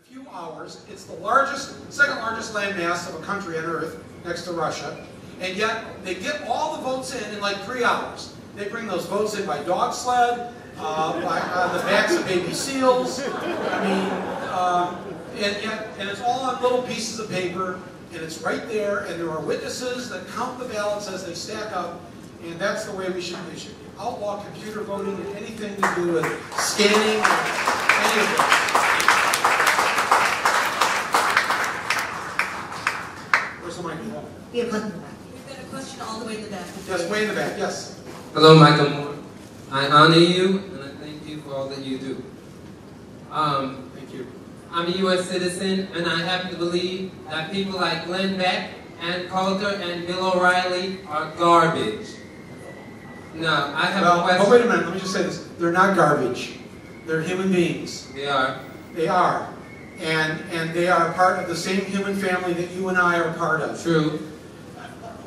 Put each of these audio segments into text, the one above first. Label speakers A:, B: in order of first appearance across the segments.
A: few hours. It's the second largest landmass of a country on Earth, next to Russia, and yet they get all the votes in like 3 hours. They bring those votes in by dog sled, on the backs of baby seals. I mean, and it's all on little pieces of paper, and it's right there, and there are witnesses that count the ballots as they stack up, and that's the way we should outlaw computer voting and anything to do with scanning or any of this. Where's the microphone?
B: We have one in the back. We've got a question all the way in the back.
A: Yes, way in the back, yes.
C: Hello, Michael Moore. I honor you, and I thank you for all that you do.
A: Thank you.
C: I'm a U.S. citizen, and I happen to believe that people like Glenn Beck, Ann Coulter, and Bill O'Reilly are garbage. Now, I have a question.
A: Oh, wait a minute, let me just say this. They're not garbage. They're human beings.
C: They are.
A: They are. And they are part of the same human family that you and I are part of.
C: True.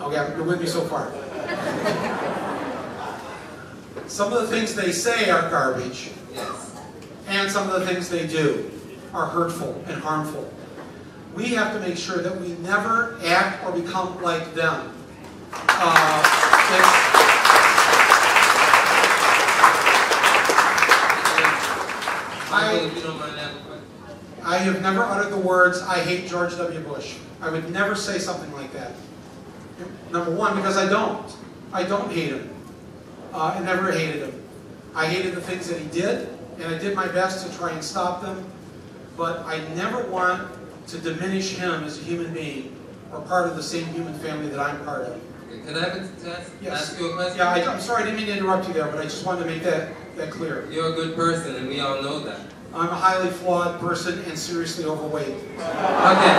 A: Okay, you're with me so far. Some of the things they say are garbage.
C: Yes.
A: And some of the things they do are hurtful and harmful. We have to make sure that we never act or become like them. I have never uttered the words, I hate George W. Bush. I would never say something like that. Number one, because I don't. I don't hate him. I never hated him. I hated the things that he did, and I did my best to try and stop them, but I never want to diminish him as a human being or part of the same human family that I'm part of.
C: Can I ask you a question?
A: Yeah, I'm sorry, I didn't mean to interrupt you there, but I just wanted to make that clear.
C: You're a good person, and we all know that.
A: I'm a highly flawed person and seriously overweight.
C: Okay.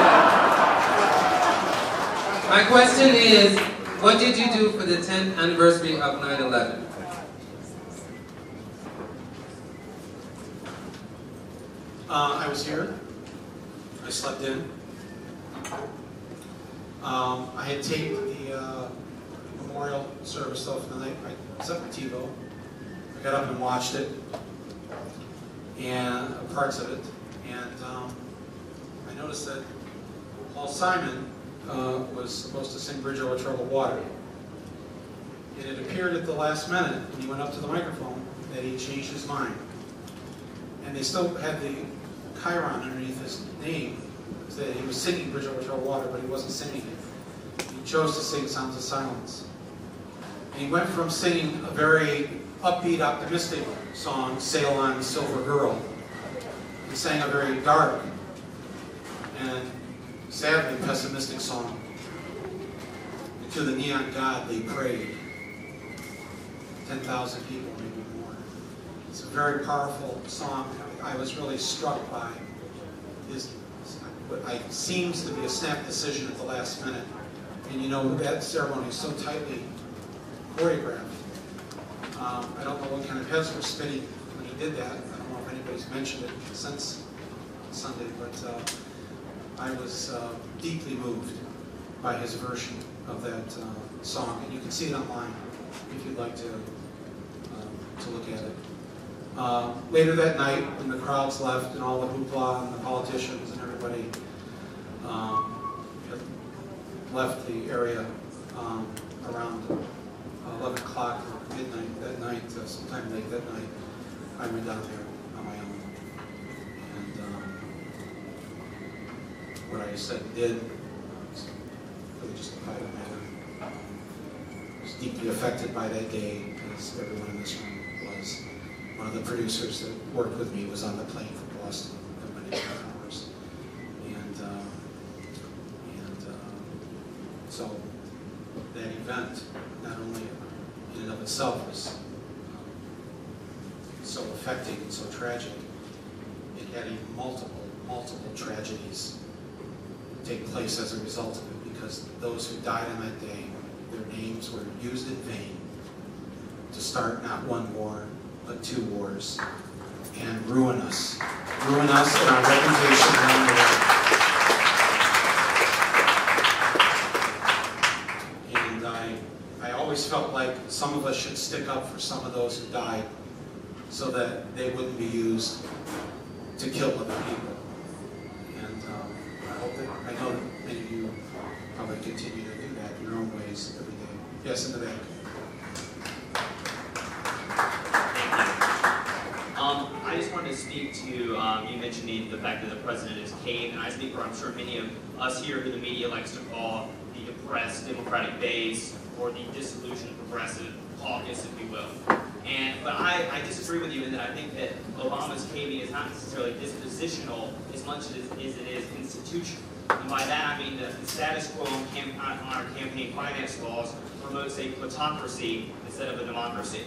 C: My question is, what did you do for the 10th anniversary of 9/11?
A: I was here. I slept in. I had taped the memorial service though for the night. I slept with TiVo. I got up and watched it, and parts of it, and I noticed that Paul Simon was supposed to sing "Bridge Over Troubled Water," and it appeared at the last minute when he went up to the microphone that he changed his mind, and they still had the chyron underneath his name that he was singing "Bridge Over Troubled Water," but he wasn't singing it. He chose to sing "Sounds of Silence," and he went from singing a very upbeat, optimistic song, "Sail On, Silver Girl," he sang a very dark and sadly pessimistic song. And to the neon god they prayed. 10,000 people, maybe more. It's a very powerful song. I was really struck by his, what seems to be a snap decision at the last minute. And you know, that ceremony is so tightly choreographed. I don't know what kind of heads were spinning when he did that. I don't know if anybody's mentioned it since Sunday, but I was deeply moved by his version of that song. And you can see it online if you'd like to look at it. Later that night, when the crowds left and all the hoopla and the politicians and everybody had left the area around 11 o'clock or midnight that night, sometime late that night, I went down there on my own. And what I said and did was really just a private matter. I was deeply affected by that day, as everyone in this room was. One of the producers that worked with me was on the plane from Boston for many hours. So that event, not only in and of itself, was so affecting and so tragic, it had even multiple tragedies take place as a result of it, because those who died on that day, their names were used in vain to start not one war, but 2 wars, and ruin us and our reputation around the world. And I always felt like some of us should stick up for some of those who died so that they wouldn't be used to kill other people. And I know that many of you probably continue to do that in your own ways every day. Yes, in the back.
D: I just wanted to speak to, you mentioned the fact that the president is caved, and I speak for, I'm sure, many of us here who the media likes to call the depressed Democratic base, or the disillusioned progressive caucus, if you will. But I disagree with you in that I think that Obama's caving is not necessarily dispositional as much as it is institutional. And by that I mean that the status quo on our campaign finance laws promotes a plutocracy instead of a democracy.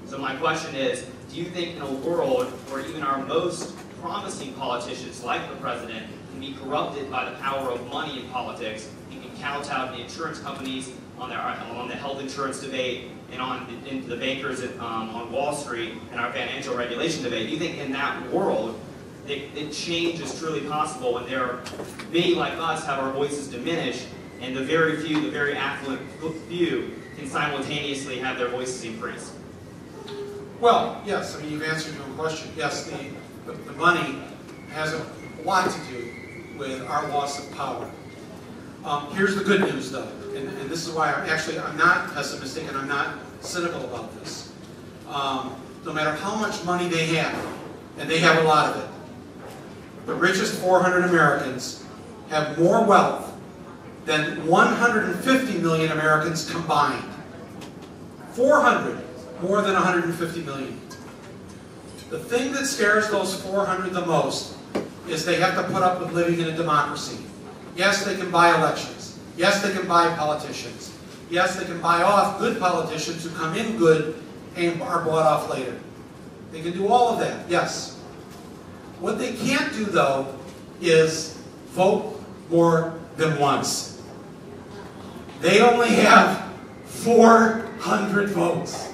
D: So my question is, do you think in a world where even our most promising politicians, like the president, can be corrupted by the power of money in politics and can kowtow to the insurance companies on the health insurance debate and into the bankers on Wall Street and our financial regulation debate? Do you think in that world that change is truly possible when many like us have our voices diminished and the very few, the very affluent few can simultaneously have their voices increased?
A: Well, yes, I mean, you've answered your own question. Yes, the money has a lot to do with our loss of power. Here's the good news, though, and this is why I'm not pessimistic and I'm not cynical about this. No matter how much money they have, and they have a lot of it, the richest 400 Americans have more wealth than 150 million Americans combined. 400. More than 150 million. The thing that scares those 400 the most is they have to put up with living in a democracy. Yes, they can buy elections. Yes, they can buy politicians. Yes, they can buy off good politicians who come in good and are bought off later. They can do all of that, yes. What they can't do, though, is vote more than once. They only have 400 votes.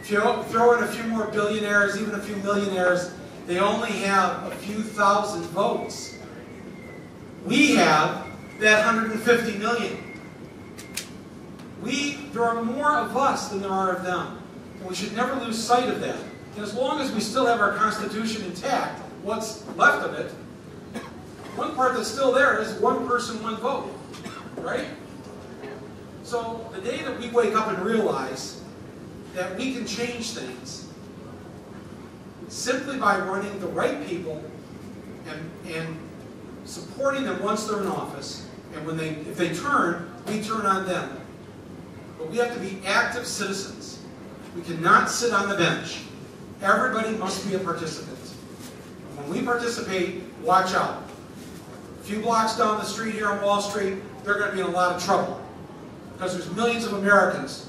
A: If you throw in a few more billionaires, even a few millionaires, they only have a few thousand votes. We have that 150 million. There are more of us than there are of them. And we should never lose sight of that. And as long as we still have our Constitution intact, what's left of it, one part that's still there is one person, one vote. Right? So the day that we wake up and realize that we can change things simply by running the right people and supporting them once they're in office, and if they turn, we turn on them. But we have to be active citizens. We cannot sit on the bench. Everybody must be a participant. When we participate, watch out. A few blocks down the street here on Wall Street, they're going to be in a lot of trouble because there's millions of Americans